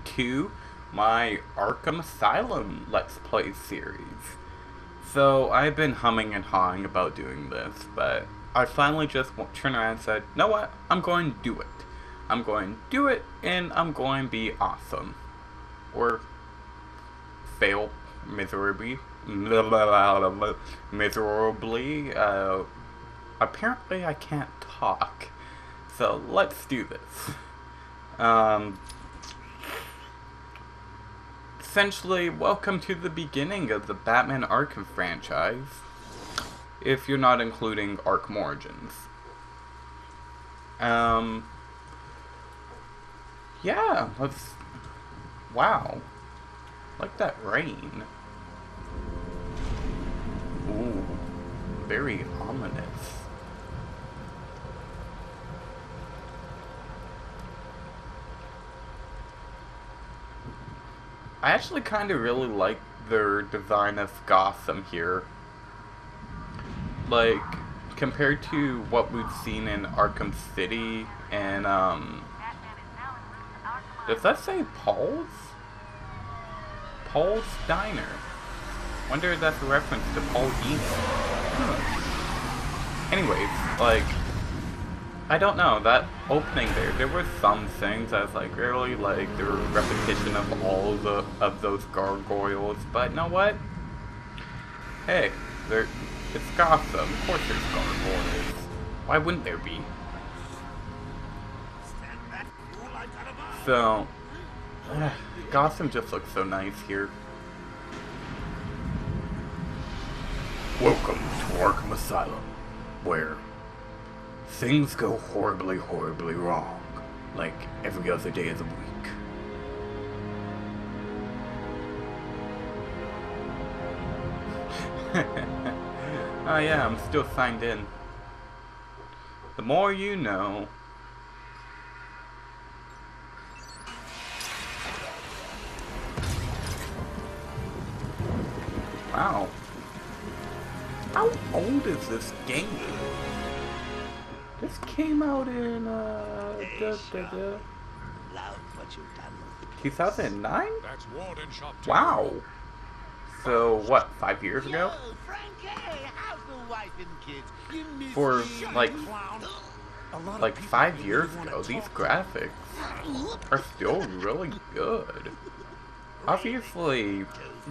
to my Arkham Asylum Let's Play series. So I've been humming and hawing about doing this, but I finally just turned around and said, "Know what? I'm going to do it. I'm going to do it, and I'm going to be awesome." Or fail miserably. Miserably. Apparently I can't talk. So let's do this. Essentially, welcome to the beginning of the Batman Arkham franchise, if you're not including Arkham Origins. Yeah, let's... Wow. Like that rain. Ooh, very ominous. I actually kind of really like their design of Gotham here. Like, compared to what we've seen in Arkham City and, does that say Paul's? Paul's Diner. Wonder if that's a reference to Paul Dino. Anyways, like, I don't know, that opening there were some things I was like, really, like, there were repetition of all of those gargoyles, but you know what? Hey, it's Gotham, of course there's gargoyles. Why wouldn't there be? So, Gotham just looks so nice here. Welcome to Arkham Asylum, where things go horribly, horribly wrong, like every other day of the week. Oh yeah, I'm still signed in. The more you know. Wow. How old is this game? This came out in, 2009? Wow. So, what, 5 years ago? For, like 5 years ago, these graphics are still really good. Obviously,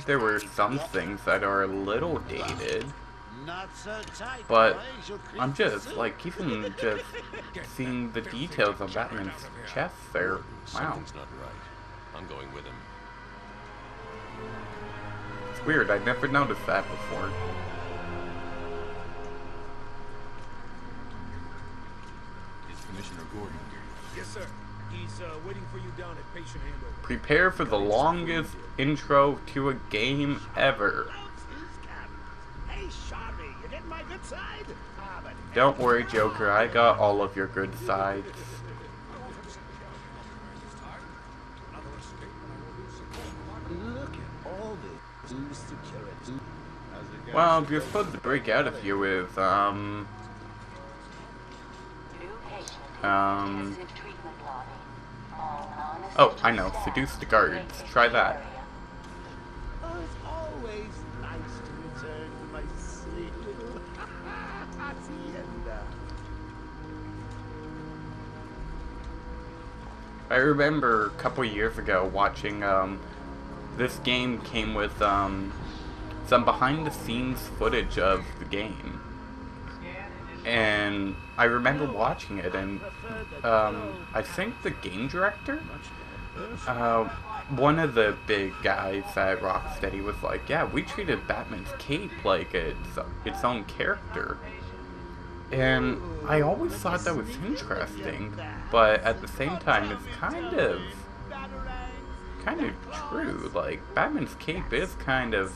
there were some things that are a little dated. But I'm just, like, even just seeing the details of Batman's chest there. Wow. Something's not right. I'm going with him. It's weird, I'd never noticed that before. Is Commissioner Gordon here? Yes, sir. He's waiting for you down at patient handover. Prepare for the longest intro to a game ever. Don't worry, Joker, I got all of your good sides. Well, you're supposed to break out of here with, oh, I know, seduce the guards. Try that. I remember a couple years ago watching, this game came with, some behind-the-scenes footage of the game. And I remember watching it, and, I think the game director, one of the big guys at Rocksteady was like, yeah, we treated Batman's cape like its own character. And I always thought that was interesting, but at the same time, it's kind of true. Like, Batman's cape is kind of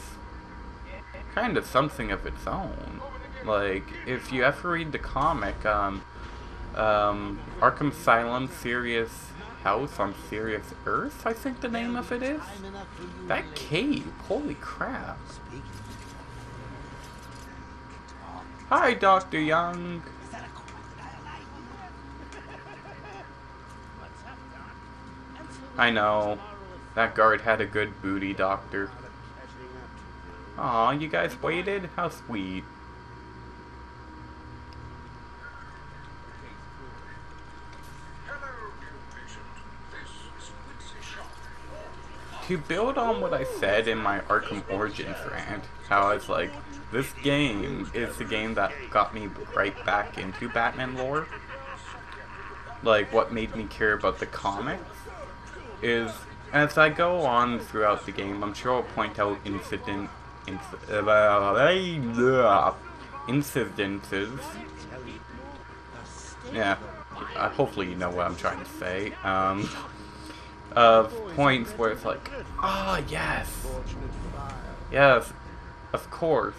something of its own. Like, if you ever read the comic, Arkham Asylum, Serious House on Serious Earth, I think the name of it is. That cape, holy crap. Hi, Dr. Young. I know. That guard had a good booty, Doctor. Aw, you guys waited? How sweet. To build on what I said in my Arkham Origins rant, how I was like, this game is the game that got me right back into Batman lore. Like, what made me care about the comics is, as I go on throughout the game, I'm sure I'll point out incidences. Yeah, hopefully you know what I'm trying to say. Of points where it's like, ah, yes, yes, of course.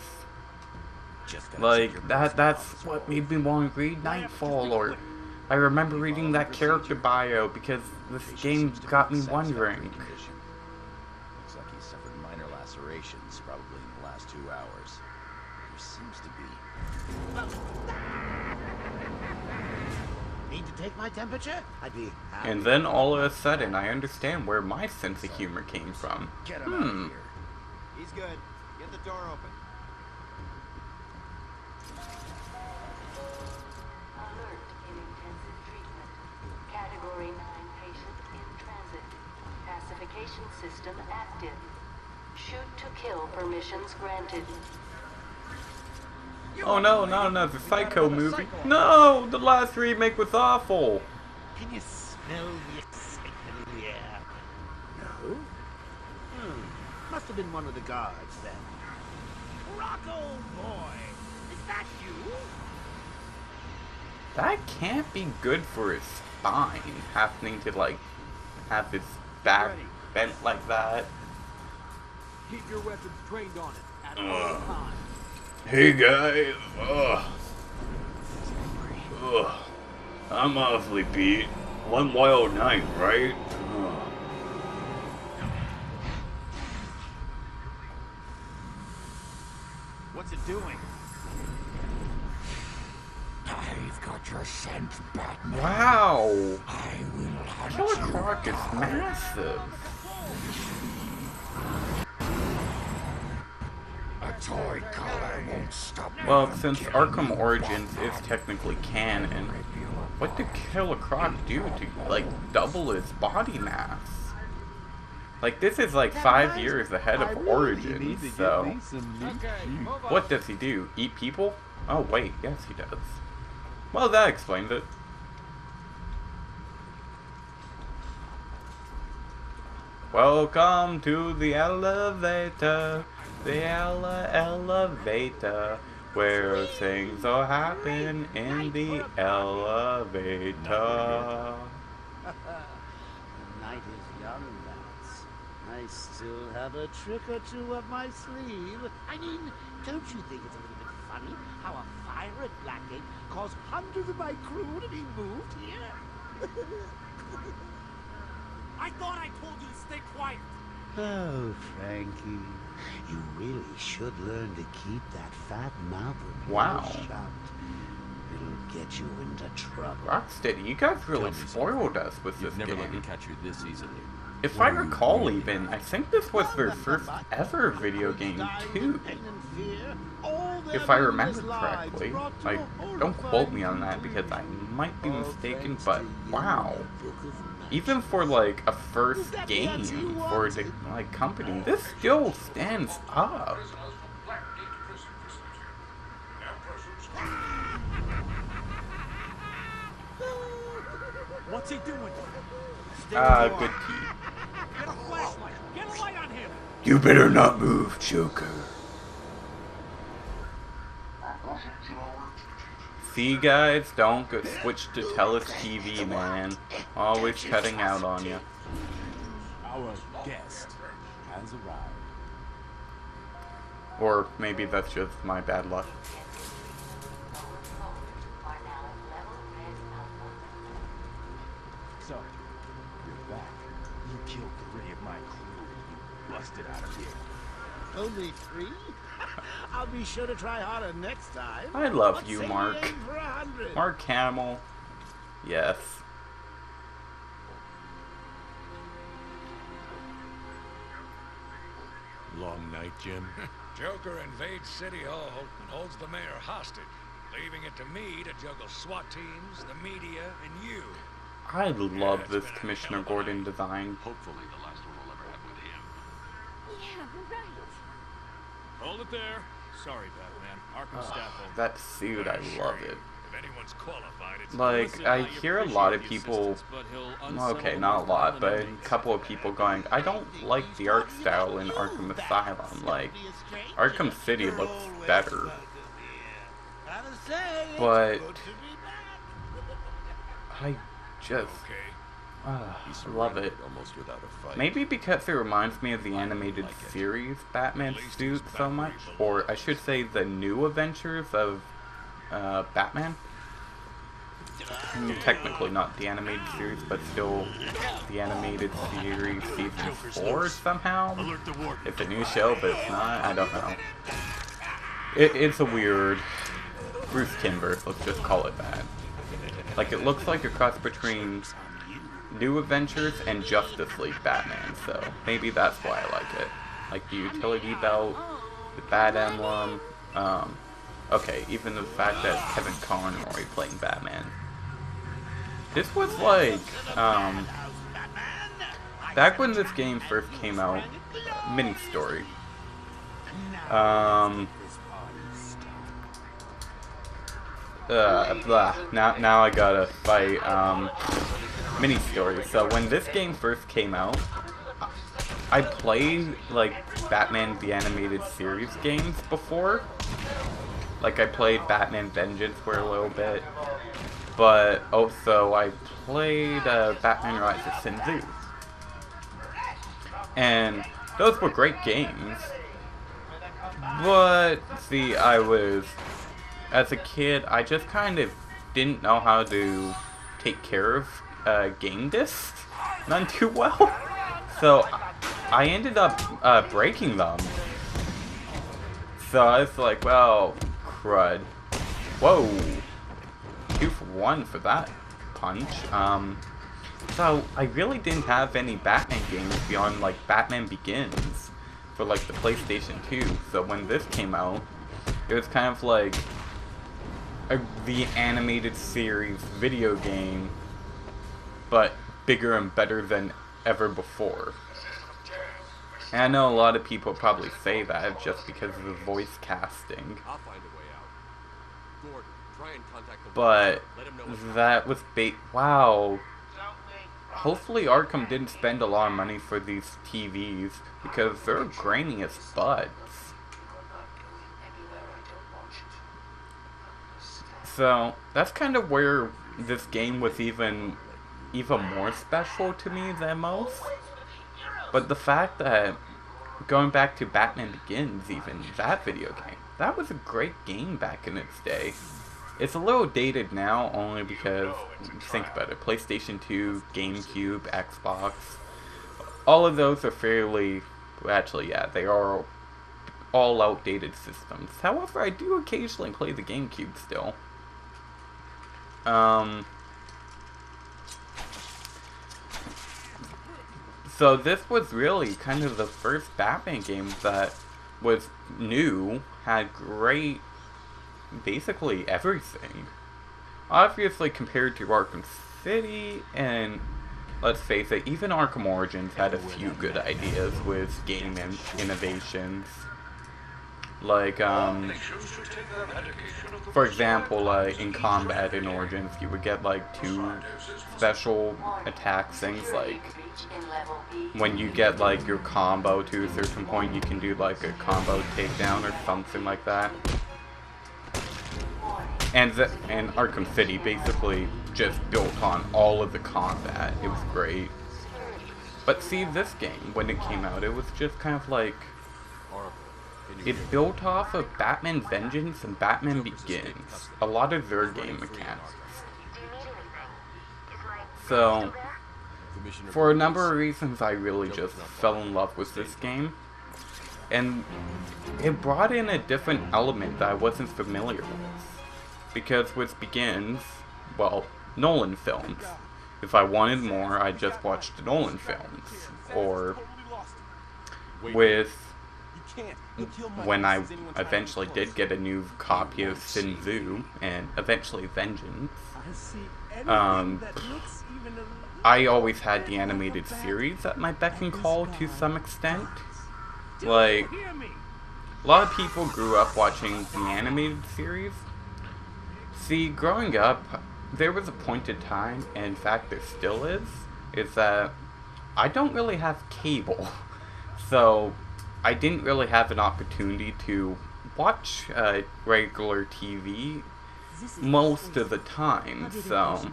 Like, that's what made me want to read Nightfall, or I remember reading that character bio because this game got me wondering. Looks like he suffered minor lacerations, probably in the last 2 hours. There seems to be... Need to take my temperature? I'd be happy. And then all of a sudden, I understand where my sense of humor came from. Get him out of here. He's good. Get the door open. Alert in intensive treatment. Category 9 patient in transit. Pacification system active. Shoot to kill permissions granted. Oh no, not another Psycho movie. No, the last remake was awful. Can you smell the excitement in the air? No? Must have been one of the guards then. Rocco boy! Is that you? That can't be good for his spine, happening to like have his back bent like that. Keep your weapons trained on it at all times. Hey guys, I'm awfully beat. One wild night, right? What's it doing? I've got your scent, Batman. Wow! I will have Killer Croc is massive. a toy collar won't stop me. Well, since Arkham Origins is technically canon, what did Killer Croc do to, like, double his body mass? Like, this is like 5 years ahead of Origins, so... What does he do? Eat people? Oh, wait, yes he does. Well, that explains it. Welcome to the elevator. The elevator, where things all happen in the elevator. The night is young, lads. I still have a trick or two up my sleeve. I mean, don't you think it's a little bit funny how a fire at Blackgate caused hundreds of my crew to be moved here? I thought I told you to stay quiet. Oh, Frankie, you really should learn to keep that fat mouth of yours Wow. shut. It'll get you into trouble. Rocksteady, you guys really Tell me spoiled us with this You've never let me game. catch you this easily. If I recall even, I think this was their first ever video game too. If I remember correctly. Like, don't quote me on that because I might be mistaken, but wow. Even for like a first game for the like company, this still stands up. What's he doing? Good tea. Get a flashlight. Get a light on him. You better not move, Joker. See, guys, don't go switch to Telus TV, man. Always cutting out on you. Our guest has arrived. Or maybe that's just my bad luck. So, you're back. You killed 3 of my crew. You busted out of here. Only 3? I'll be sure to try harder next time. I love What you, say we Mark. aim for 100? Mark Hamill. Yes. long night, Jim? Joker invades City Hall and holds the mayor hostage, leaving it to me to juggle SWAT teams, the media, and you. I love it's this been a Commissioner hell of a Gordon night. design. Hopefully the last one we'll ever have with him. Yeah, right. Hold it there. Sorry, Batman. Arkham staff will... That suit, I love it. If anyone's qualified, it's Like, Listen, I I hear a lot of appreciate the people, assistance, but he'll well, unsettle okay, the not a more lot, violent but a inmates. couple of people going, I don't like the art style in Arkham Asylum. Like, Arkham City looks better. But I just okay. He love it. surrendered almost without a fight. Maybe because it reminds me of the animated series Batman suit so much, or I should say the new adventures of Batman. Technically not the animated series, but still the animated series season 4 somehow. It's a new show, but it's not. I don't know. It's a weird Bruce Timbers, let's just call it that. Like, it looks like a cross between New Adventures and Justice League Batman, so maybe that's why I like it. Like the utility belt, the bat emblem, okay, even the fact that it's Kevin Conroy playing Batman. This was like, back when this game first came out, mini story. Blah. Now I gotta fight, mini story. So when this game first came out, I played, like, Batman the Animated Series games before. Like, I played Batman Vengeance for a little bit. But also, I played Batman Rise of Sin Tzu. And those were great games. But, see, as a kid, I just kind of didn't know how to take care of game discs. None too well. So, I ended up breaking them. So I was like, well, crud. Whoa. 2 for 1 for that punch. So I really didn't have any Batman games beyond like Batman Begins for like the PlayStation 2. So when this came out, it was kind of like the animated series video game, but bigger and better than ever before. And I know a lot of people probably say that just because of the voice casting. I'll find a way out. Gordon, try and contact the But let him know what's that was wow. Hopefully Arkham didn't spend a lot of money for these TVs because they're grainy as butts. So that's kind of where this game was even more special to me than most. But the fact that, going back to Batman Begins, even that video game, that was a great game back in its day. It's a little dated now, only because, think about it, PlayStation 2, GameCube, Xbox, all of those are fairly, well, actually, yeah, they are all outdated systems. However, I do occasionally play the GameCube still. So this was really kind of the first Batman game that was new, had great, basically everything. Obviously compared to Arkham City, and let's face it, even Arkham Origins had a few good ideas with game innovations. Like, for example, in combat in Origins, you would get like 2 special attack things, like when you get like your combo to a certain point, you can do like a combo takedown or something like that. And Arkham City basically just built on all of the combat. It was great. But see, this game, when it came out, it was just kind of like, it built off of Batman Vengeance and Batman Begins. A lot of their game mechanics. So, for a number of reasons, I really just fell in love with this game. And it brought in a different element that I wasn't familiar with. Because with Begins, well, Nolan films. If I wanted more, I just watched Nolan films. Or with can't. You'll kill my when I ass as anyone trying to eventually get did close. get a new copy of Sin Tzu and eventually Vengeance, I see anything um, that looks even a little I always had the bit like a animated bat. series at my beck and And call this to guy some extent. Do Like, you hear me? a lot of people grew up watching the animated series. See, growing up, there was a point in time, and in fact there still is that I don't really have cable. So, I didn't really have an opportunity to watch regular TV most of the time, so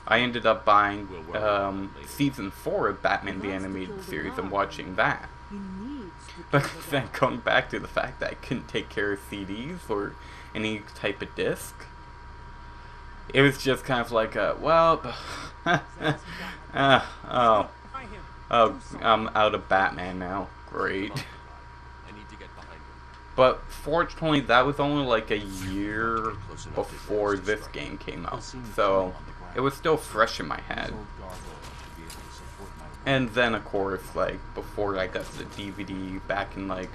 I ended up buying season 4 of Batman the Animated Series and watching that. But then going back to the fact that I couldn't take care of CDs or any type of disc, it was just kind of like I'm out of Batman now. Great. I need to get behind him. But fortunately, that was only like a year before this game came out, so it was still fresh in my head. And then, of course, like, before I got the DVD back in, like,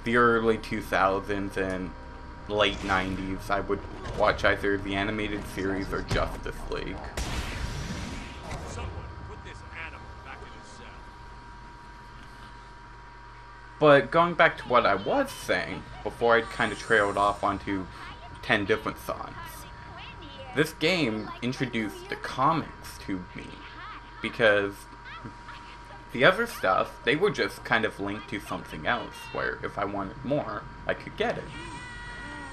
the early 2000s and late 90s, I would watch either the animated series or Justice League. Someone put this animal back in his cell. But going back to what I was saying, before I kind of trailed off onto 10 different songs, this game introduced the comics to me, because the other stuff, they were just kind of linked to something else, where if I wanted more, I could get it.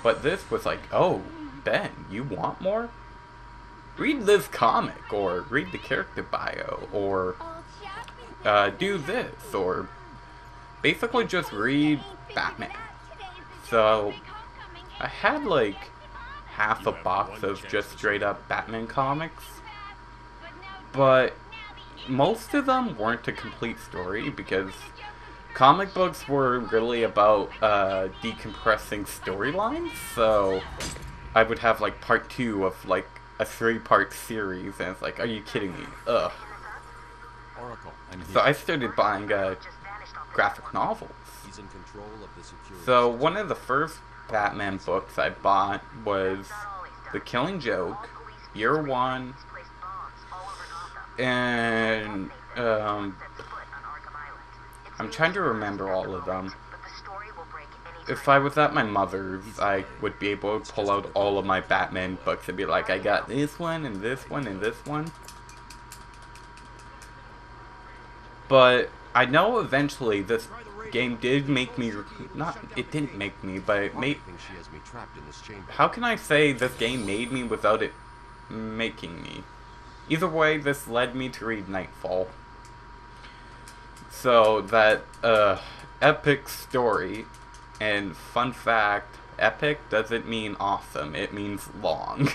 But this was like, oh, Ben, you want more? Read this comic, or read the character bio, or do this, or basically just read Batman. So, I had like half a box of just straight up Batman comics, but most of them weren't a complete story, because comic books were really about decompressing storylines, so I would have like part 2 of like a 3-part series, and it's like, are you kidding me? Ugh. Oracle, I'm here. So I started buying graphic novels. He's in control of the security. So one of the first Batman books I bought was The Killing Joke, Year One, and I'm trying to remember all of them. If I was at my mother's, I would be able to pull out all of my Batman books and be like, I got this one, and this one, and this one. But I know eventually this game did make me, it didn't make me, but it made, She has me trapped in this chamber. how can I say this game made me without it making me? Either way, this led me to read Nightfall. So that epic story, and fun fact, epic doesn't mean awesome, it means long.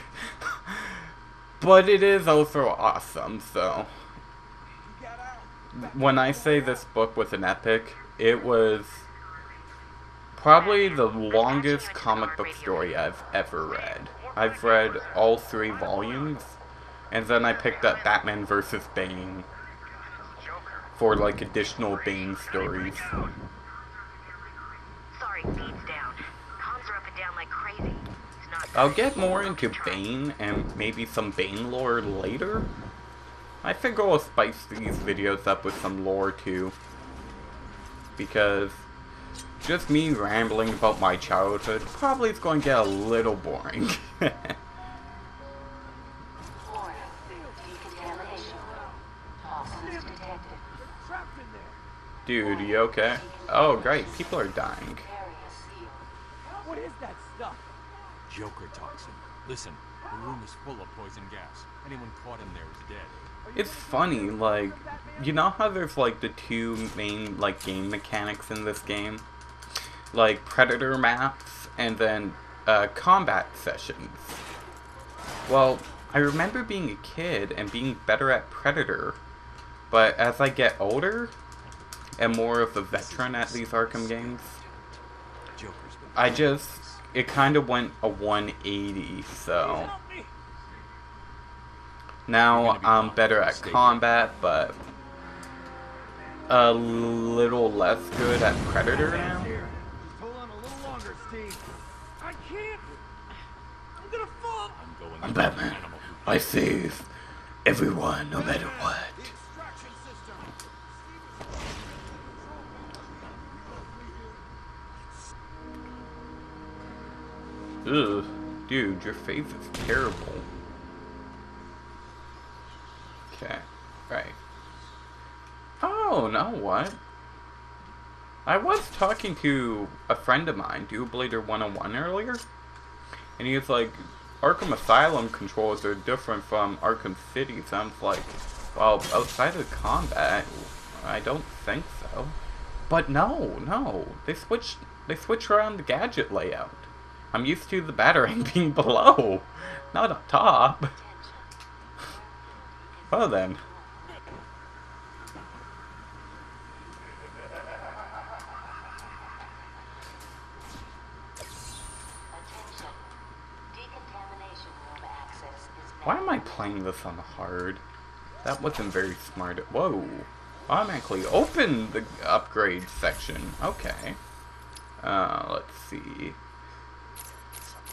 But it is also awesome, so when I say this book was an epic, it was probably the longest comic book story I've ever read. I've read all 3 volumes, and then I picked up Batman vs. Bane for like additional Bane stories. Sorry, feed's down. Comms are up and down like crazy. It's not I'll get more into Bane and maybe some Bane lore later. I think I'll spice these videos up with some lore too, because just me rambling about my childhood probably is going to get a little boring. Warning. Decontamination. Toxins detected. Trapped in there. Dude, you okay? Oh great, people are dying. Area sealed. What is that stuff? Joker toxin. Listen, the room is full of poison gas. Anyone caught in there is dead. It's funny, like, you know how there's like the 2 main like game mechanics in this game? Like Predator maps and then combat sessions. Well, I remember being a kid and being better at Predator, but as I get older and more of a veteran at these Arkham games, it kind of went a 180, so now I'm better at combat, but a little less good at Predator now. Hold on a little longer, Steve. I can't. I'm gonna fall. I'm going I'm to Batman. animal. I save everyone, no matter what. Extraction system. Ugh, dude, your face is terrible. Okay, right. Oh, know what? I was talking to a friend of mine, Dueblader 101 earlier, and he was like, Arkham Asylum controls are different from Arkham City. Sounds like, well, outside of combat, I don't think so. But no, they switched around the gadget layout. I'm used to the batarang being below, not up top. Well then. Why am I playing this on hard? That wasn't very smart. Whoa. Automatically open the upgrade section. Okay. Let's see.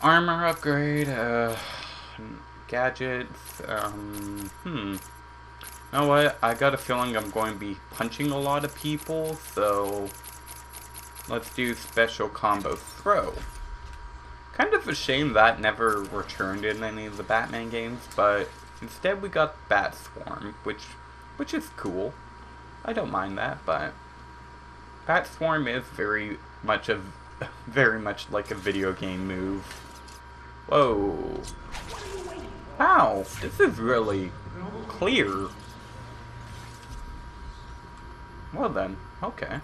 Armor upgrade, gadgets, You know what? I got a feeling I'm going to be punching a lot of people, so let's do special combo throw. Kind of a shame that never returned in any of the Batman games, but instead we got Bat Swarm, which is cool. I don't mind that, but Bat Swarm is very much like a video game move. Whoa. Wow, this is really clear. Well then, okay.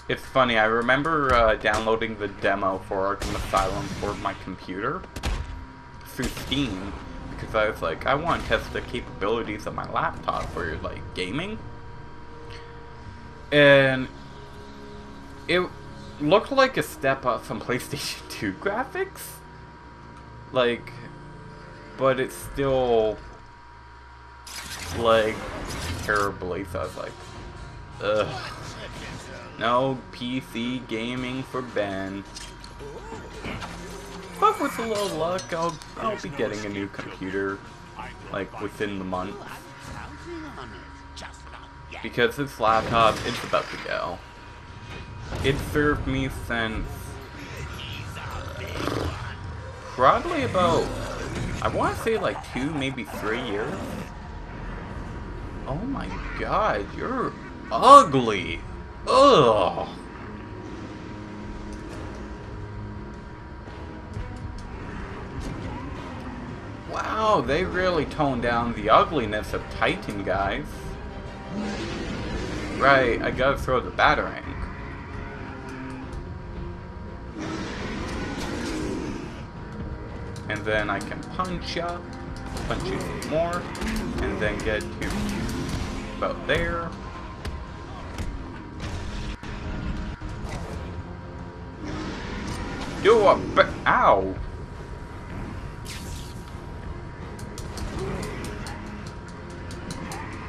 It's funny, I remember downloading the demo for Arkham Asylum for my computer through Steam, because I was like, I want to test the capabilities of my laptop for, like, gaming. And it looked like a step up from PlayStation 2 graphics. Like, but it's still, like, terribly, so I was like, ugh. No PC gaming for Ben. But with a little luck, I'll be getting a new computer, like, within the month. Because this laptop, it's about to go. It served me since probably about, I want to say like 2, maybe 3 years. Oh my god, you're ugly. Ugh. Wow, they really toned down the ugliness of Titan, guys. Right, I gotta throw the batarang. And then I can punch you some more, and then get to about there. Do a ow!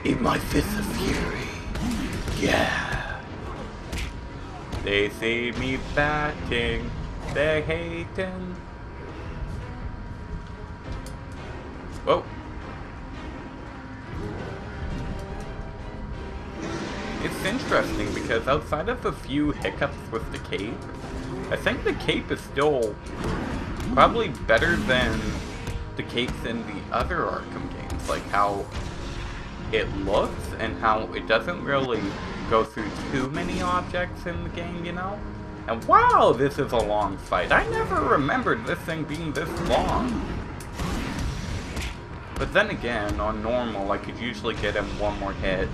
In my fist of fury, yeah. They see me batting, they hating. Whoa. It's interesting because outside of a few hiccups with the cape, I think the cape is still probably better than the capes in the other Arkham games. Like how it looks and how it doesn't really go through too many objects in the game, you know? And wow, this is a long fight. I never remembered this thing being this long. But then again, on normal, I could usually get him one more hit.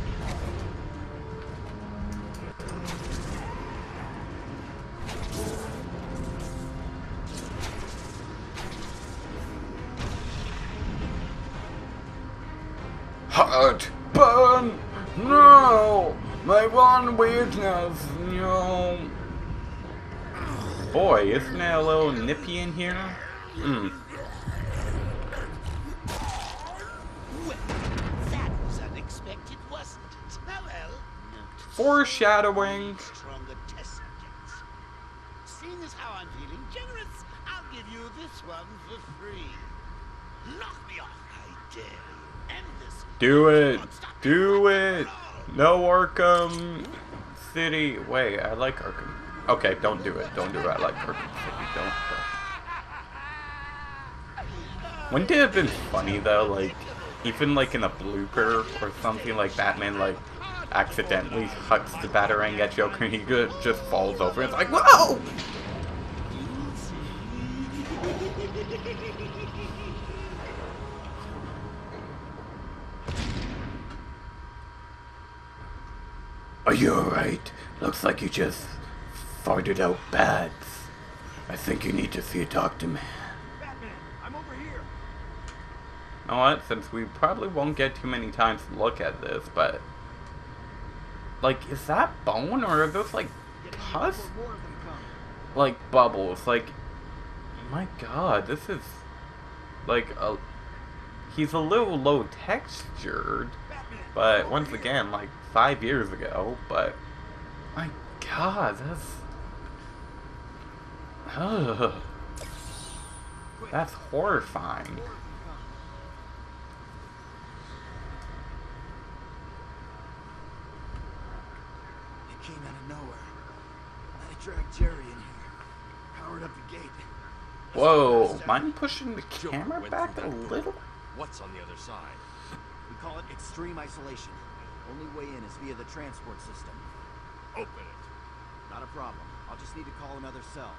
Heart burn! No! My one weakness, no! Boy, isn't it a little nippy in here? Foreshadowing. Stronger test subjects. Seeing as how I'm feeling generous, I'll give you this one for free. Knock me off, I dare you. End this. Do it. Do it. No Arkham City. Wait, I like Arkham. Okay, don't do it. Don't do it. I like Arkham City. Don't. Wouldn't it have been funny though, like, even like in a blooper or something, like Batman like accidentally hucks the Batarang at Joker and he just falls over and it's like, whoa! Are you alright? Looks like you just farted out bads. I think you need to see a doctor, man. Batman, I'm over here. You know what? Since we probably won't get too many times to look at this, but... like, is that bone or are those, like, pus? Like, bubbles. Like, my god, this is... like, he's a little low textured. But, once again, like, 5 years ago. But, my god, that's... ugh. That's horrifying. Came out of nowhere. I dragged Jerry in here. Powered up the gate. Whoa, mind pushing the camera back a little? What's on the other side? We call it extreme isolation. Only way in is via the transport system. Open it. Not a problem. I'll just need to call another cell.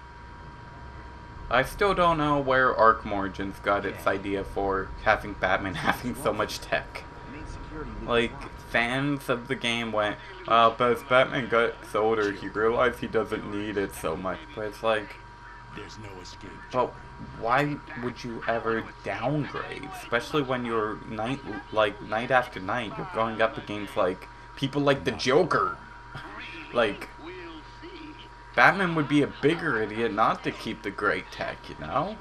I still don't know where Arkham Origins got its idea for having Batman having so much tech. Main security loop is Like, locked. fans of the game went, but as Batman got older, he realized he doesn't need it so much. But it's like, There's no escape. but why would you ever downgrade? Especially when you're night after night, you're going up against, like, people like the Joker. Like, Batman would be a bigger idiot not to keep the great tech, you know?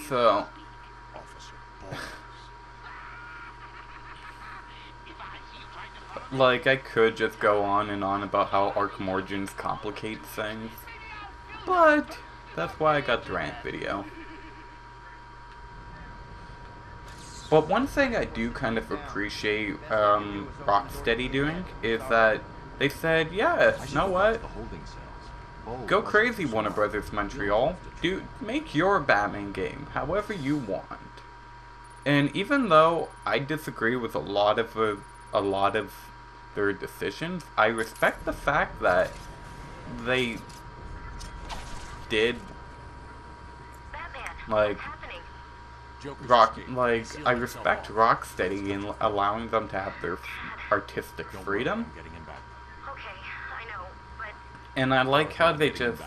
So, like, I could just go on and on about how Arkham Origins complicates things, but that's why I got the rant video. But one thing I do kind of appreciate Rocksteady doing is that they said, yeah, you know what? Go crazy, Warner Brothers Montreal. Dude, make your Batman game however you want. And even though I disagree with a lot of their decisions, I respect the fact that they did like I respect Rocksteady in allowing them to have their artistic freedom. Okay, I know, but And I like how they just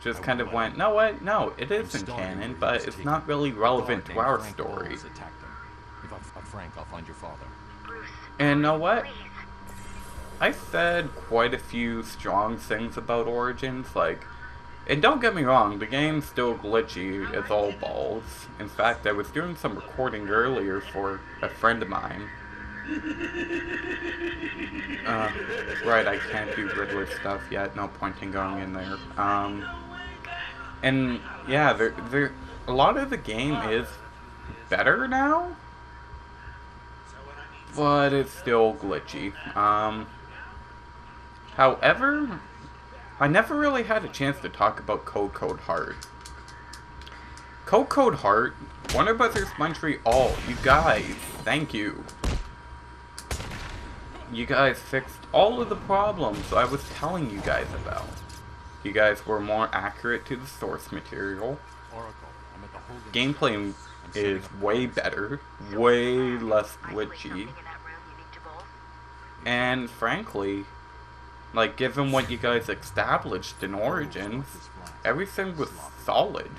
just kind of went, no what? No, it isn't canon, but it's not really relevant to our story. If I'm Frank, I'll find your father. And know what? I said quite a few strong things about Origins, like, and don't get me wrong, the game's still glitchy as all balls. In fact, I was doing some recording earlier for a friend of mine. Right, I can't do Riddler stuff yet, no point in going in there. And yeah, a lot of the game is better now, but it's still glitchy. However, I never really had a chance to talk about Code Heart. Code Heart, Warner Brothers Montreal, you guys, thank you. You guys fixed all of the problems I was telling you guys about. You guys were more accurate to the source material. Gameplay is way better, way less glitchy. And frankly, like, given what you guys established in Origins, everything was solid.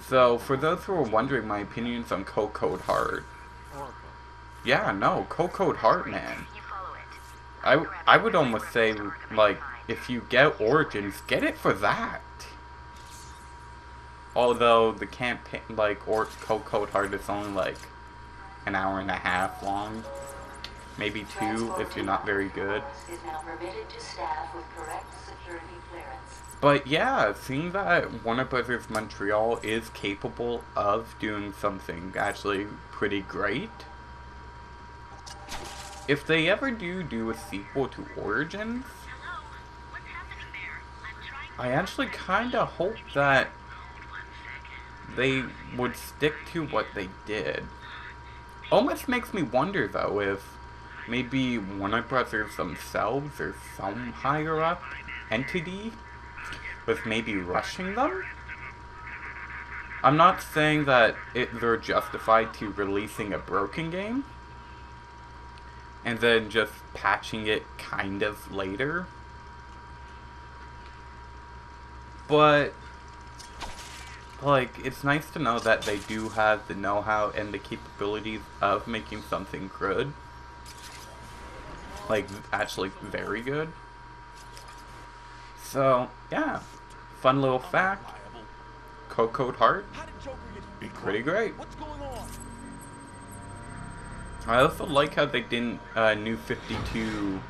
So, for those who are wondering my opinions on Code Heart, yeah, no, Code Heart, man. I would almost say, like, if you get Origins, get it for that. Although the campaign, like, or Cold Heart is only like an hour and a half long. Maybe 2 if you're not very good. Is now permitted to staff with correct security clearance. But yeah, seeing that Warner Brothers Montreal is capable of doing something actually pretty great. If they ever do a sequel to Origins, I actually kinda hope that they would stick to what they did. Almost makes me wonder though if maybe Warner Brothers themselves or some higher up entity was maybe rushing them. I'm not saying that they're justified to releasing a broken game and then just patching it kind of later. But like, it's nice to know that they do have the know-how and the capabilities of making something good. Like, actually very good. So, yeah. Fun little fact. Cold Heart. Pretty great. I also like how they didn't new 52,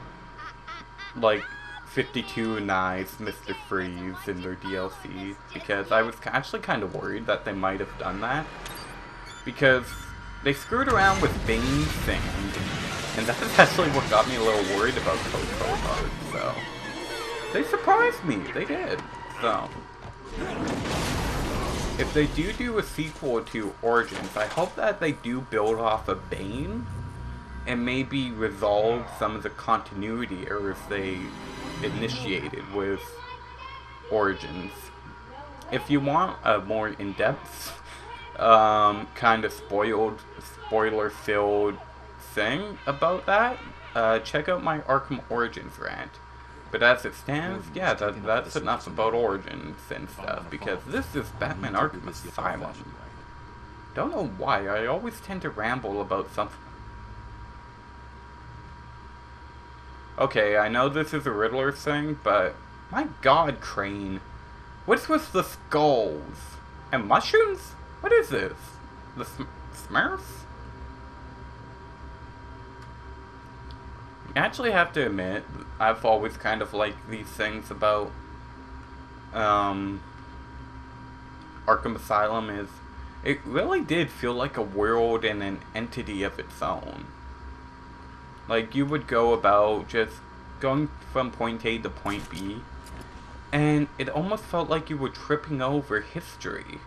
like, 52 Knives Mr. Freeze in their DLC, because I was actually kind of worried that they might have done that, because they screwed around with Bane's thing, and that's actually what got me a little worried about Cold Heart, so they surprised me, they did. So if they do a sequel to Origins, I hope that they do build off of Bane and maybe resolve some of the continuity errors they initiated with Origins. If you want a more in-depth, kind of spoiler-filled thing about that, check out my Arkham Origins rant. But as it stands, yeah, that's enough about Origins and stuff, because this is Batman Arkham Asylum. Don't know why, I always tend to ramble about something. Okay, I know this is a Riddler thing, but my god, Crane. What's with the skulls? And mushrooms? What is this? The Smurfs? I actually have to admit, I've always kind of liked these things about Arkham Asylum is it really did feel like a world and an entity of its own. Like, you would go about just going from point A to point B, and it almost felt like you were tripping over history.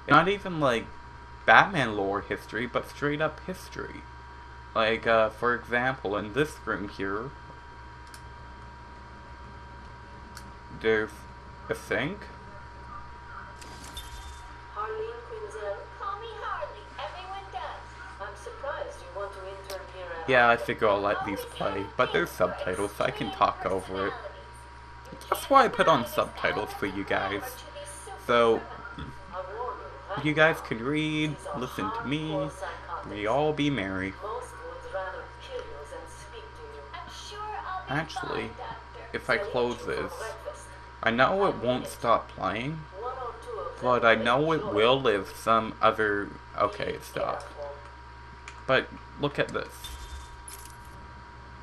Not even like Batman lore history, but straight up history. Like, for example, in this room here, there's a sink. Yeah, I figure I'll let these play, but there's subtitles, so I can talk over it. That's why I put on subtitles for you guys. So, you guys can read, listen to me, we all be merry. Actually, if I close this, I know it won't stop playing, but I know it will if some other... Okay, it stopped. But look at this.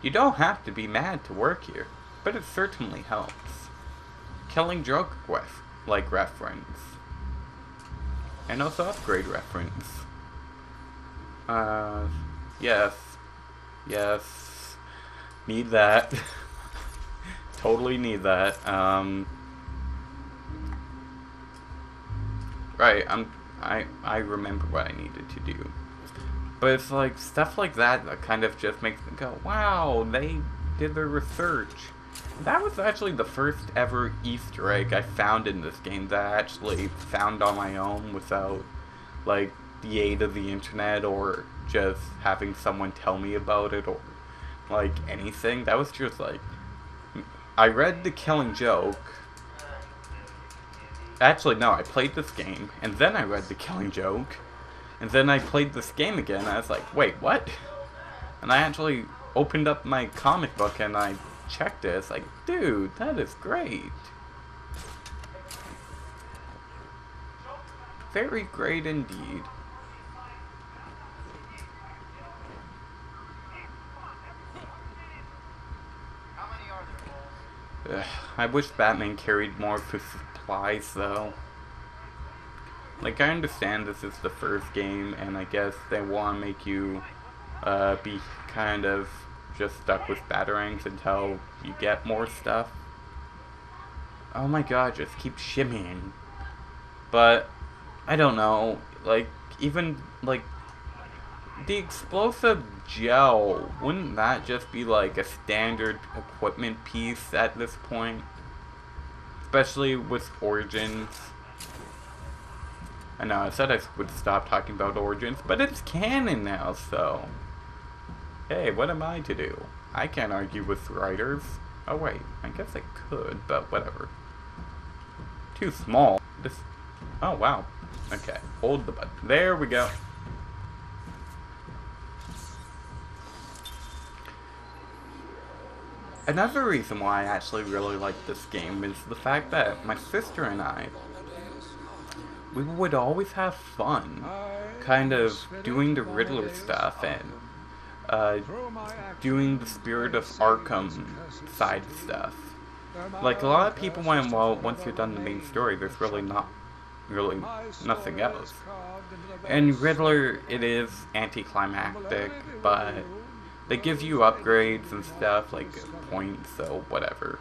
You don't have to be mad to work here, but it certainly helps. Killing Joke reference. And also upgrade reference. Yes. Yes. Need that. Totally need that. Right, I remember what I needed to do. But it's like, stuff like that that kind of just makes me go, wow, they did their research. That was actually the first ever Easter egg I found in this game that I actually found on my own without, like, the aid of the internet or just having someone tell me about it or, like, anything. That was just like, I read The Killing Joke. Actually, no, I played this game, and then I read The Killing Joke. And then I played this game again, and I was like, wait, what? And I actually opened up my comic book and I checked it. It's like, dude, that is great. Very great indeed. Ugh, I wish Batman carried more of his supplies though. Like, I understand this is the first game, and I guess they want to make you be kind of just stuck with batarangs until you get more stuff. Oh my god, just keep shimmying. But, I don't know, like, even, like, the explosive gel, wouldn't that just be like a standard equipment piece at this point? Especially with Origins. I know, I said I would stop talking about Origins, but it's canon now, so... Hey, what am I to do? I can't argue with writers. Oh wait, I guess I could, but whatever. Too small. This... Oh wow. Okay, hold the button. There we go. Another reason why I actually really like this game is the fact that my sister and I, we would always have fun kind of doing the Riddler stuff and doing the Spirit of Arkham side stuff. Like, a lot of people went, well, once you're done the main story, there's really nothing else. And Riddler, it is anticlimactic, but they give you upgrades and stuff, like points, so whatever.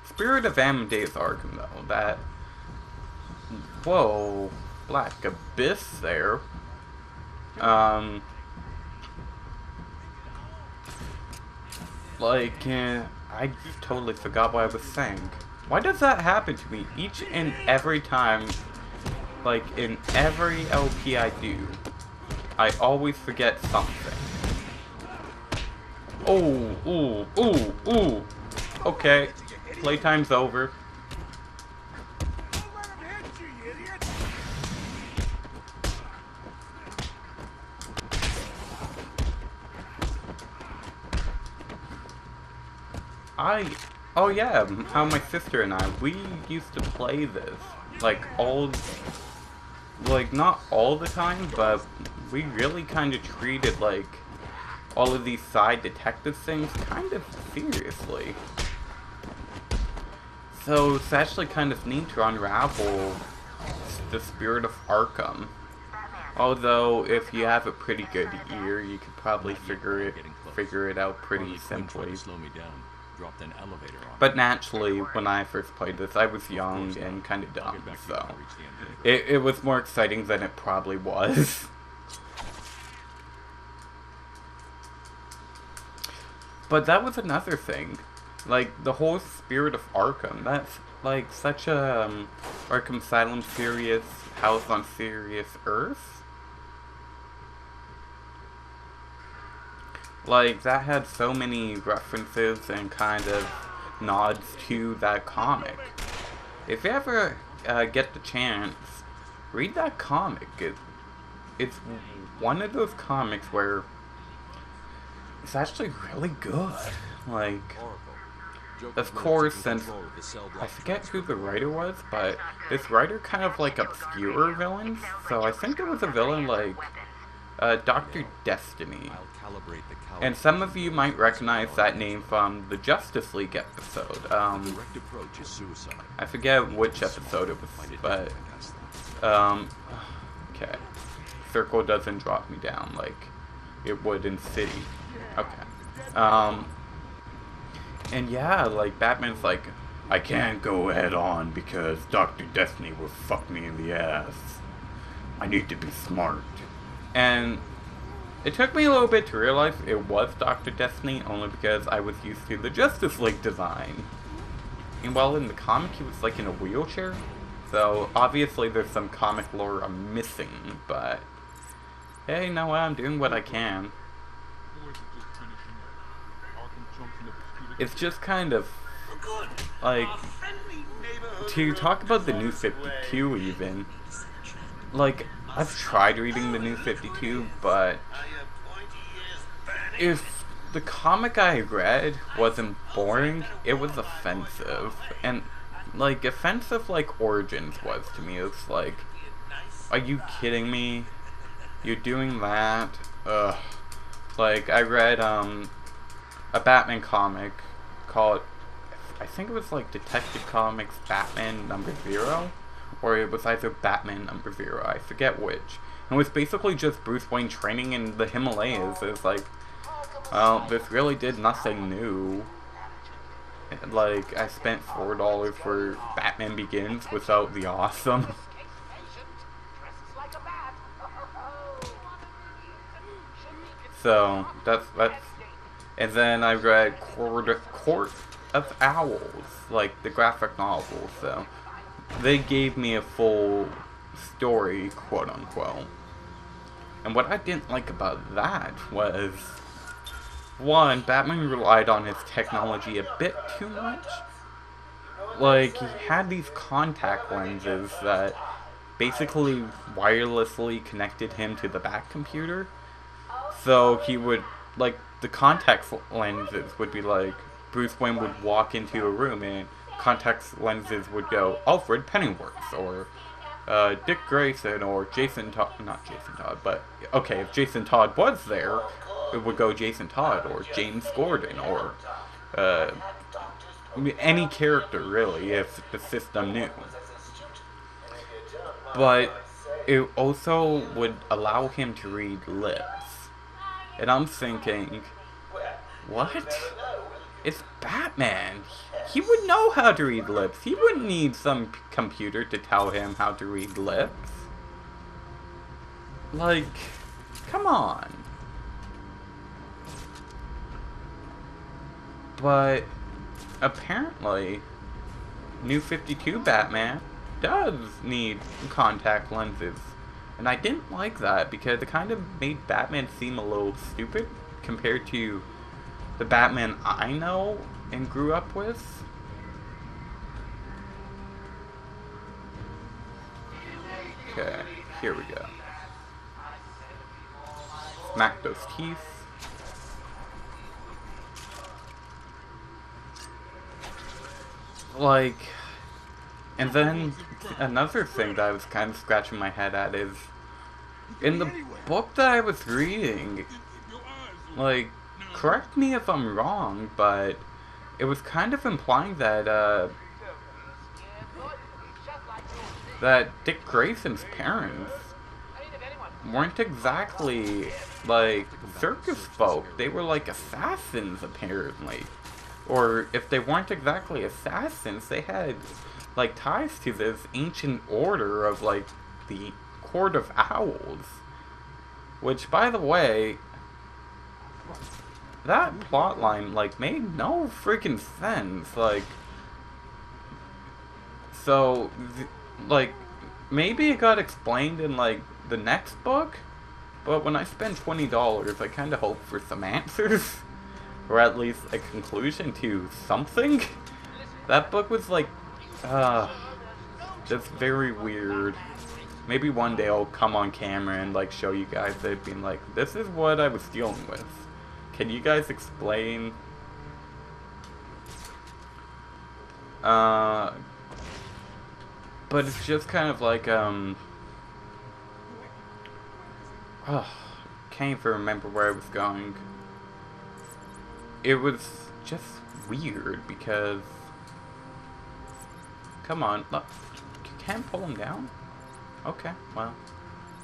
Spirit of Amadeus Arkham, though, that... Whoa, Black Abyss there. I totally forgot what I was saying. Why does that happen to me each and every time? Like, in every LP I do, I always forget something. Oh, ooh, ooh, ooh. Okay, playtime's over. Oh yeah, how my sister and I, we used to play this, like, not all the time, but we really kind of treated, like, all of these side detective things kind of seriously. So it's actually kind of neat to unravel the Spirit of Arkham. Although, if you have a pretty good ear, you could probably figure it out pretty simply. But naturally, when I first played this, I was young and kind of dumb, so it was more exciting than it probably was. But that was another thing. Like, the whole Spirit of Arkham, that's like such a Arkham Asylum serious house on serious Earth. Like, that had so many references and kind of nods to that comic. If you ever get the chance, read that comic. It's one of those comics where it's actually really good. Like, of course, since I forget who the writer was, but this writer kind of like obscure villains. So I think it was a villain like Dr. Destiny. And some of you might recognize that name from the Justice League episode. I forget which episode it was, but okay. Circle doesn't drop me down like it would in City. Okay. And yeah, like, Batman's like, I can't go head on because Dr. Destiny will fuck me in the ass. I need to be smart. And it took me a little bit to realize it was Dr. Destiny, only because I was used to the Justice League design. And while in the comic he was like in a wheelchair, so obviously there's some comic lore I'm missing, but hey, you know what, I'm doing what I can. It's just kind of, like, to talk about the New 52 even, like, I've tried reading the New 52, but if the comic I read wasn't boring, it was offensive. And like, offensive like Origins was to me. It's like, are you kidding me? You're doing that? Ugh. Like, I read a Batman comic called, I think it was like Detective Comics Batman #0, or it was either Batman #0, I forget which. And it was basically just Bruce Wayne training in the Himalayas. It's like, well, this really did nothing new. Like, I spent $4 for Batman Begins without the awesome. So, that's, and then I read Court of Owls, like the graphic novel, so they gave me a full story, quote unquote. And what I didn't like about that was, one, Batman relied on his technology a bit too much. Like, he had these contact lenses that basically wirelessly connected him to the Bat computer. So he would, like, the contact lenses would be like, Bruce Wayne would walk into a room and contact lenses would go, Alfred Pennyworth, or Dick Grayson, or Jason Todd, not Jason Todd, but, okay, if Jason Todd was there, it would go Jason Todd, or James Gordon, or any character, really, if the system knew. But it also would allow him to read lips. And I'm thinking, what? It's Batman. He would know how to read lips. He wouldn't need some computer to tell him how to read lips. Like, come on. But apparently, New 52 Batman does need contact lenses. And I didn't like that because it kind of made Batman seem a little stupid compared to the Batman I know and grew up with. Okay, here we go. Smack those teeth. Like, and then another thing that I was kind of scratching my head at is, in the book that I was reading, like, correct me if I'm wrong, but it was kind of implying that, that Dick Grayson's parents weren't exactly, like, circus folk. They were, like, assassins, apparently. Or, if they weren't exactly assassins, they had, like, ties to this ancient order of, like, the Court of Owls. Which, by the way, that plotline, like, made no freaking sense. Like, so, like, maybe it got explained in, like, the next book, but when I spent $20, I kind of hope for some answers. Or at least a conclusion to something. That book was like, just very weird. Maybe one day I'll come on camera and like show you guys it being like, this is what I was dealing with. Can you guys explain? But it's just kind of like, can't even remember where I was going. It was just weird because, come on, look, you can't pull him down? Okay, well,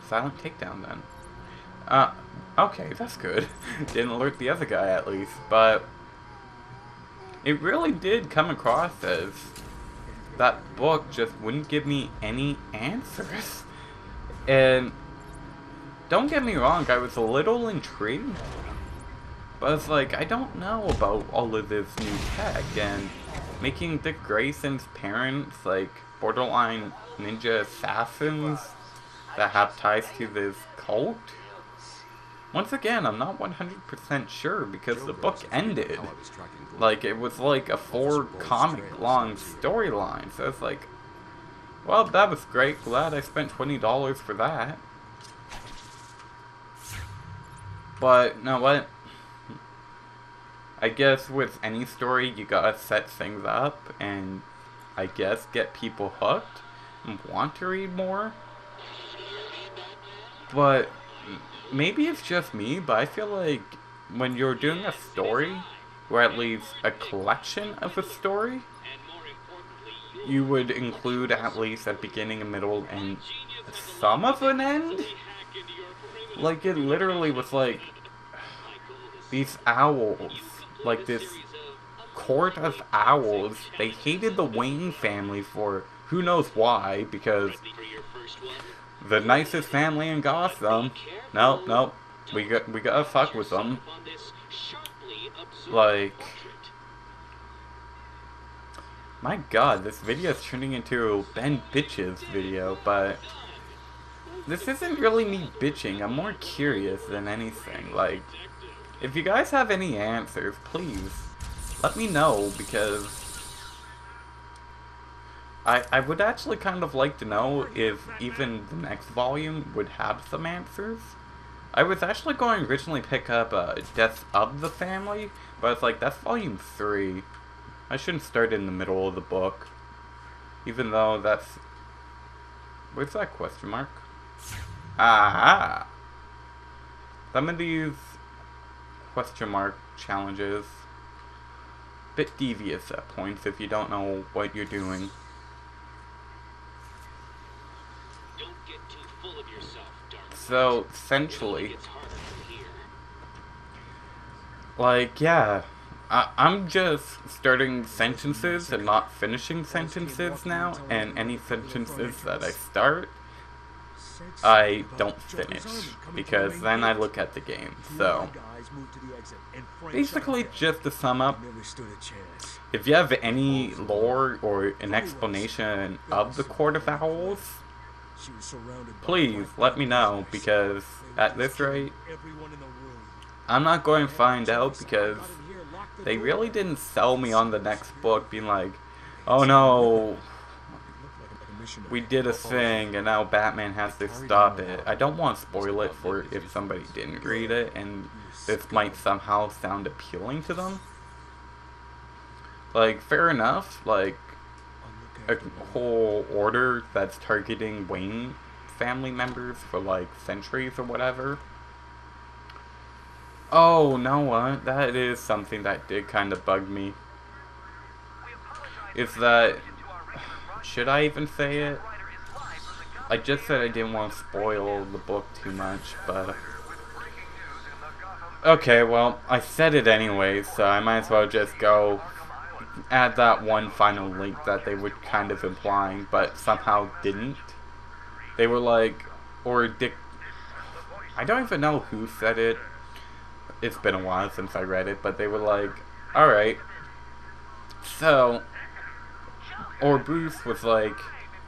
silent takedown then. Okay, that's good. Didn't alert the other guy at least, but it really did come across as that book just wouldn't give me any answers. And don't get me wrong, I was a little intrigued. But it's like, I don't know about all of this new tech, and making Dick Grayson's parents, like, borderline ninja assassins that have ties to this cult? Once again, I'm not 100% sure, because the book ended. Like, it was like a 4-comic long storyline, so it's like, well, that was great, glad I spent $20 for that. But, you know what? I guess with any story, you gotta set things up, and I guess, get people hooked and want to read more. But maybe it's just me, but I feel like when you're doing a story, or at least a collection of a story, you would include at least a beginning, a middle, and some of an end? Like, it literally was like these owls, like this court of owls. They hated the Wayne family for who knows why, because the nicest family in Gotham. Nope. We gotta fuck with them. Like, my god, this video is turning into a Ben Bitches video, but this isn't really me bitching. I'm more curious than anything. Like, if you guys have any answers, please let me know, because I would actually kind of like to know if even the next volume would have some answers. I was actually going to originally pick up Death of the Family, but it's like, that's volume 3. I shouldn't start in the middle of the book. Even though that's... Where's that question mark? Aha! Some of these question mark challenges, bit devious at points if you don't know what you're doing. Don't get too full of yourself, Dark. So, essentially, like, yeah, I'm just starting sentences and not finishing sentences now, and any sentences that I start, I don't finish, because then I look at the game. So, basically, just to sum up, if you have any lore or an explanation of the Court of Owls, please let me know, because at this rate, I'm not going to find out, because they really didn't sell me on the next book, being like, oh no, we did a thing and now Batman has to stop it. I don't want to spoil it for if somebody didn't read it and this might somehow sound appealing to them. Like, fair enough, like, a whole order that's targeting Wayne family members for like centuries or whatever. Oh, know what? That is something that did kind of bug me. Is that... Should I even say it? I just said I didn't want to spoil the book too much, but... Okay, well, I said it anyways, so I might as well just go add that one final link that they were kind of implying, but somehow didn't. They were like, I don't even know who said it. It's been a while since I read it, but they were like, alright, so, or Bruce was like,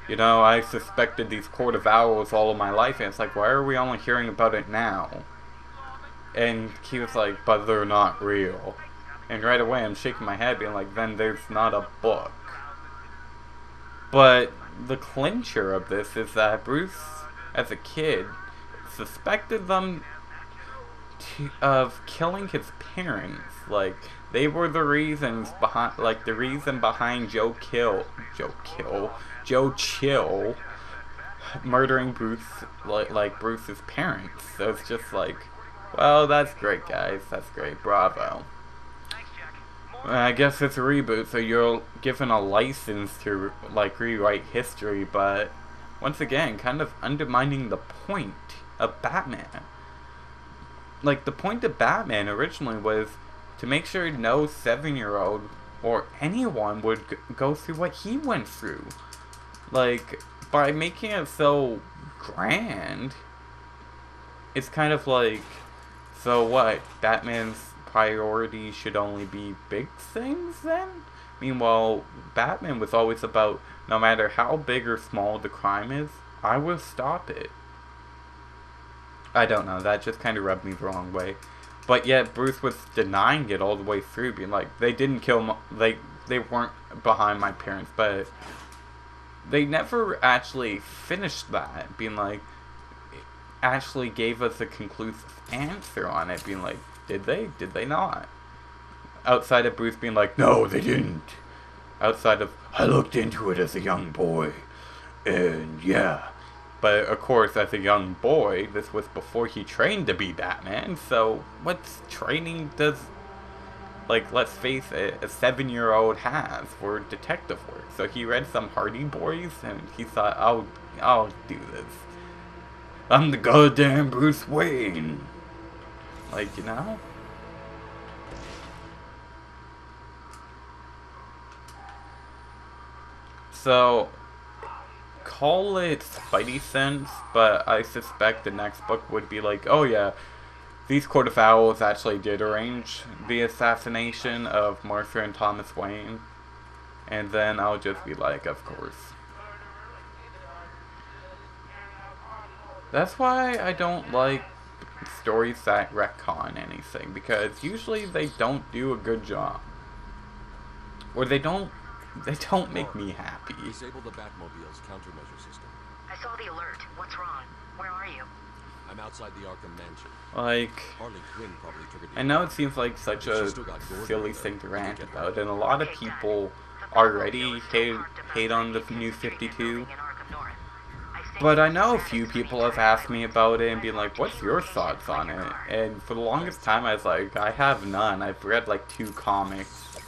you know, I suspected these Court of Owls all of my life, and it's like, why are we only hearing about it now? And he was like, but they're not real. And right away I'm shaking my head, being like, then there's not a book. But the clincher of this is that Bruce, as a kid, suspected them of killing his parents. Like, they were the reasons behind, like, the reason behind Joe Chill murdering Bruce, like Bruce's parents. So it's just like, well, that's great, guys. That's great. Bravo. I guess it's a reboot, so you're given a license to, like, rewrite history, but once again, kind of undermining the point of Batman. Like, the point of Batman originally was to make sure no 7-year-old or anyone would go through what he went through. Like, by making it so grand, it's kind of like, so what? Batman's priority should only be big things then? Meanwhile, Batman was always about, no matter how big or small the crime is, I will stop it. I don't know, that just kind of rubbed me the wrong way. But yet, Bruce was denying it all the way through, being like, they didn't kill they weren't behind my parents, but they never actually finished that, being like, actually gave us a conclusive answer on it, being like, did they? Did they not? Outside of Bruce being like, no, they didn't. outside of, I looked into it as a young boy, and yeah. But of course, as a young boy, this was before he trained to be Batman, so what training does, like, let's face it, a 7-year-old has for detective work? So he read some Hardy Boys, and he thought, I'll do this. I'm the goddamn Bruce Wayne. Like, you know? So, call it Spidey sense, but I suspect the next book would be like, oh yeah, these Court of Owls actually did arrange the assassination of Martha and Thomas Wayne. And then I'll just be like, of course. That's why I don't like stories that retcon anything, because usually they don't do a good job. Or they don't make me happy. Disable the Batmobile's countermeasure system. I saw the alert. What's wrong? Where are you? I'm outside the Arkham Mansion. Like, Harley Quinn probably triggered the I know it seems like such a silly thing to rant about, and a lot of people already hate on the new 52. But I know a few people have asked me about it and been like, what's your thoughts on it? And for the longest time I was like, I have none. I've read like 2 comics.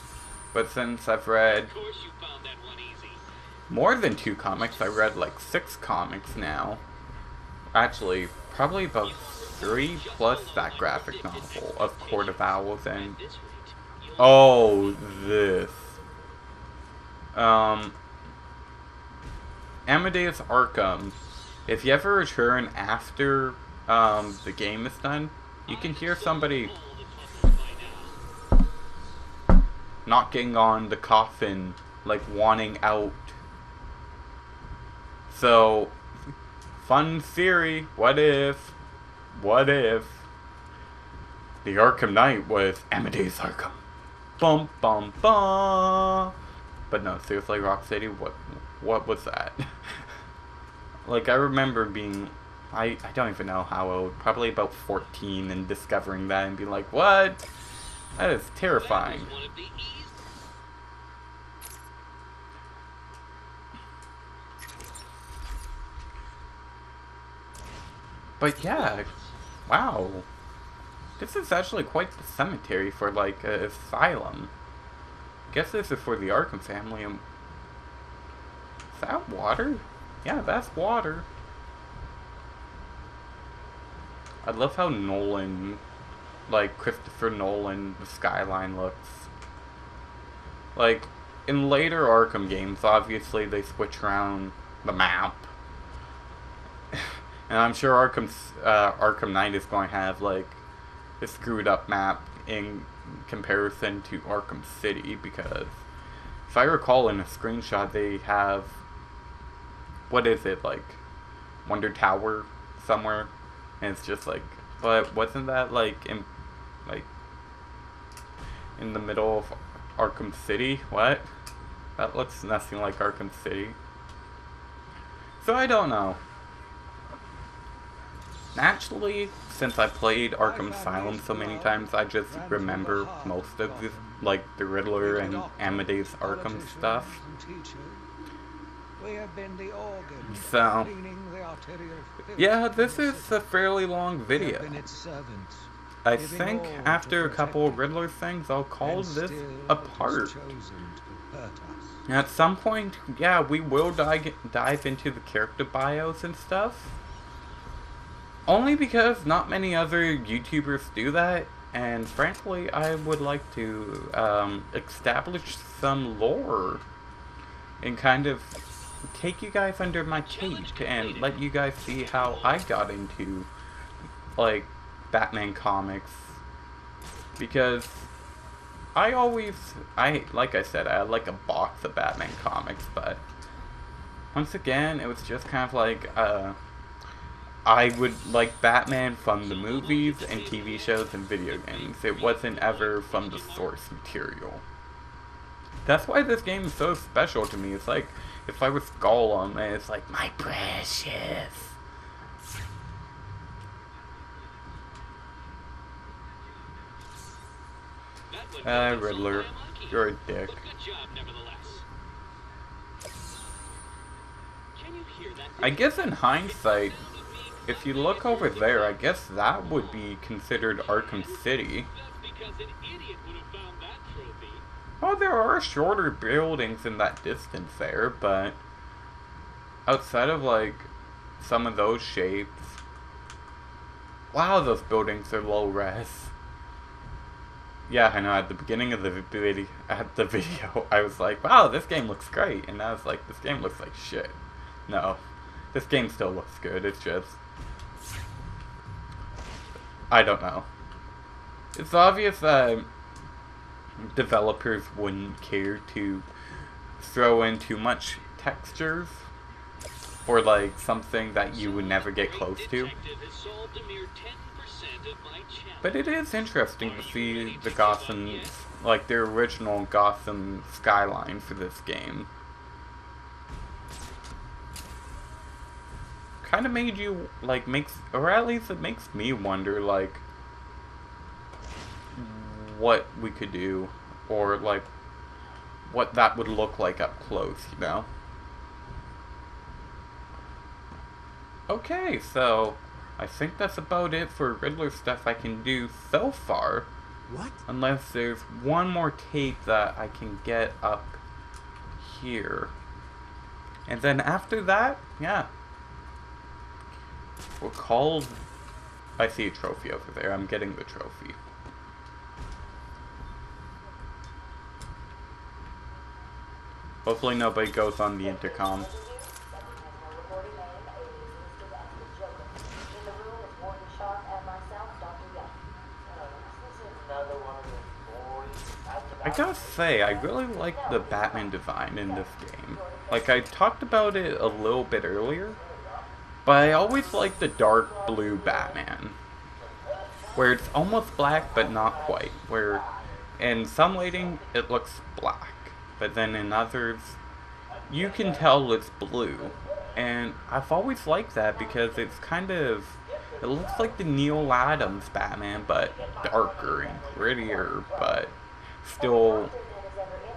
But since I've read more than 2 comics, I've read like 6 comics now. Actually, probably about 3 plus that graphic novel of Court of Owls and... Oh, this. Amadeus Arkham. If you ever return after the game is done, you can hear somebody knocking on the coffin, like wanting out. So, fun theory, what if the Arkham Knight was Amadeus Arkham? Bum bum bum. But no, seriously, Rocksteady, what was that? Like, I remember being, I don't even know how old, probably about 14, and discovering that and being like, what? That is terrifying. But yeah, wow. This is actually quite the cemetery for, like, an asylum. Guess this is for the Arkham family. Is that water? Yeah, that's water. I love how Nolan, like Christopher Nolan, the skyline looks. Like, in later Arkham games, obviously they switch around the map. And I'm sure Arkham Knight is going to have, like, a screwed up map in comparison to Arkham City, because if I recall in a screenshot they have, what is it, like Wonder Tower somewhere, and it's just like, but wasn't that like in the middle of Arkham City? What? That looks nothing like Arkham City. So I don't know. Naturally, since I played Arkham Asylum so many times, I just remember most of this, like the Riddler and Amadeus Arkham stuff. So, yeah, this is a fairly long video. I think after a couple of Riddler things, I'll call this a part. At some point, yeah, we will dive into the character bios and stuff. Only because not many other YouTubers do that, and frankly, I would like to establish some lore and kind of take you guys under my cape and let you guys see how I got into, like, Batman comics. Because like I said, I had like a box of Batman comics, but once again, it was just kind of like, I would like Batman from the movies and TV shows and video games. It wasn't ever from the source material. That's why this game is so special to me. It's like if I was Gollum and it's like, my precious. Riddler, you're a dick. Good job, nevertheless. Can you hear that? I guess in hindsight, if you look over there, I guess that would be considered Arkham City. That's because an idiot would have found that trophy. Oh, there are shorter buildings in that distance there, but outside of like some of those shapes, wow, those buildings are low res. Yeah, I know. At the beginning of the video, I was like, "Wow, this game looks great," and I was like, "This game looks like shit." No, this game still looks good. It's just, I don't know. It's obvious that developers wouldn't care to throw in too much textures or like something that you would never get close to. But it is interesting to see the Gotham, like their original Gotham skyline for this game. Kind of made you, like, or at least it makes me wonder, like, what we could do, or like, what that would look like up close, you know? Okay, so I think that's about it for Riddler stuff I can do so far. What? Unless there's one more tape that I can get up here. And then after that, yeah. We're called... I see a trophy over there. I'm getting the trophy. Hopefully nobody goes on the intercom. I gotta say, I really like the Batman design in this game. Like, I talked about it a little bit earlier, but I always like the dark blue Batman, where it's almost black but not quite, where in some lighting it looks black, but then in others you can tell it's blue. And I've always liked that because it's kind of, it looks like the Neil Adams Batman, but darker and grittier, but still,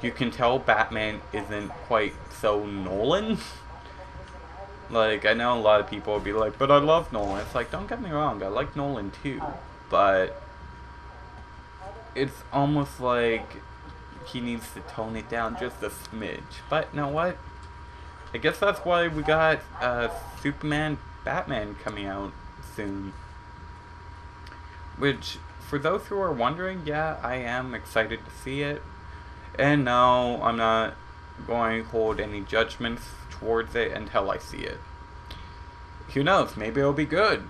you can tell Batman isn't quite so Nolan. Like, I know a lot of people will be like, but I love Nolan. It's like, don't get me wrong, I like Nolan too, but it's almost like he needs to tone it down just a smidge. But you know what? I guess that's why we got Superman Batman coming out soon. Which, for those who are wondering, yeah, I am excited to see it. And no, I'm not going to hold any judgments towards it until I see it. Who knows? Maybe it'll be good.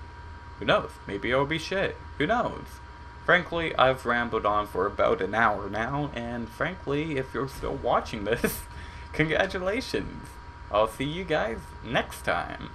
Who knows? Maybe it'll be shit. Who knows? Frankly, I've rambled on for about an hour now, and frankly, if you're still watching this, congratulations. I'll see you guys next time.